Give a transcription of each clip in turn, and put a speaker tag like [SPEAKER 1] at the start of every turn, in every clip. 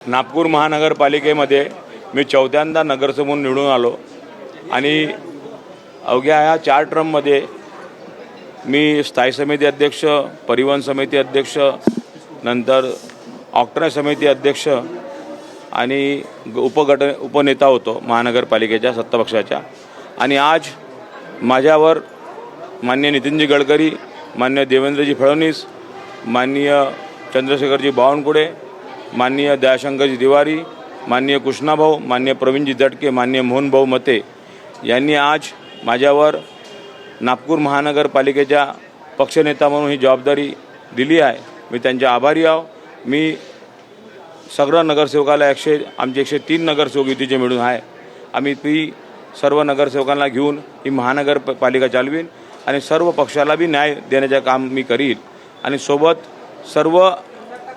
[SPEAKER 1] नागपूर महानगरपालिकेमध्ये मी चौथ्यांदा नगरसेवक म्हणून निवडून आलो आणि अवघ्या या 4 टर्ममध्ये मी स्थायी समिती अध्यक्ष, परिवहन समिती अध्यक्ष, नंतर ऑक्ट्रा समिती अध्यक्ष आणि उपनेता होतो महानगरपालिकेच्या सत्तापक्षाच्या। आणि आज माझ्यावर माननीय नितीनजी गडकरी, माननीय देवेंद्रजी फडणवीस, माननीय चंद्रशेखरजी बावनकुळे, माननीय दयाशंकरजी तिवारी, माननीय कृष्णाभाऊ, माननीय प्रवीणजी दटके, माननीय मोहनभाऊ मते यांनी आज माझ्यावर नागपूर महानगरपालिकेच्या पक्षनेता म्हणून ही जबाबदारी दिली आहे। मी त्यांचे आभारी आहे। मी सगळ्या नगरसेवकाला आमचे 103 नगरसेवक युतीचे मिळून आहे। आम्ही ती सर्व नगरसेवकांना घेऊन ही महानगरपालिका चालवीन आणि सर्व पक्षाला बी न्याय देण्याचे काम मी करील आणि सोबत सर्व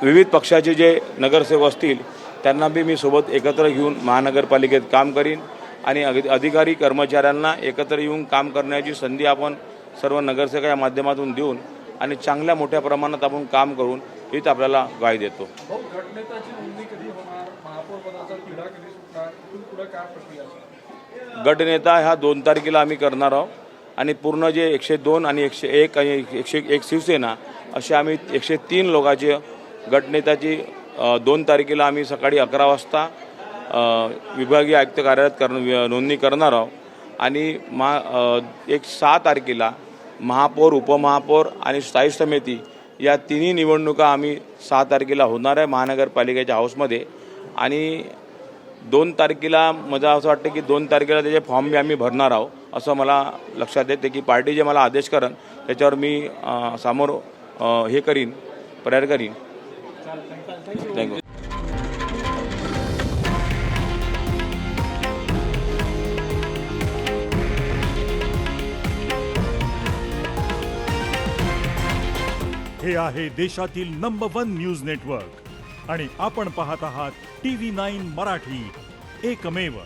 [SPEAKER 1] विविध पक्षाचे जे नगरसेवक असतील त्यांना बी मी सोबत एकत्र घेऊन महानगरपालिकेत काम करीन आणि अधिकारी कर्मचाऱ्यांना एकत्र येऊन काम करण्याची संधी आपण सर्व नगरसेवकाच्या माध्यमातून देऊन आणि चांगल्या मोठ्या प्रमाणात आपण काम करून हीच आपल्याला ग्वाही देतो। गटनेता ह्या 2 तारखेला आम्ही करणार आहोत आणि पूर्ण जे 102 आणि 101 आणि 101 शिवसेना असे आम्ही 103 लोकांचे गटनेत्याची 2 तारखेला आम्ही सकाळी 11 वाजता विभागीय आयुक्त कार्यालयात नोंदणी करणार आहोत आणि 6 तारखेला महापौर, उपमहापौर आणि स्थायी समिती या तिन्ही निवडणुका आम्ही 6 तारखेला होणार आहे महानगरपालिकेच्या हाऊसमध्ये। आणि 2 तारखेला मला असं वाटतं की 2 तारखेला त्याचे फॉर्म बी आम्ही भरणार आहोत असं मला लक्षात येते की पार्टी जे मला आदेश करेन त्याच्यावर मी समोर हे करीन, प्रयार करीन। थँक्यू।
[SPEAKER 2] हे आहे देशातील नंबर 1 न्यूज नेटवर्क आणि आपण पाहत आहात TV9 मराठी, एकमेव।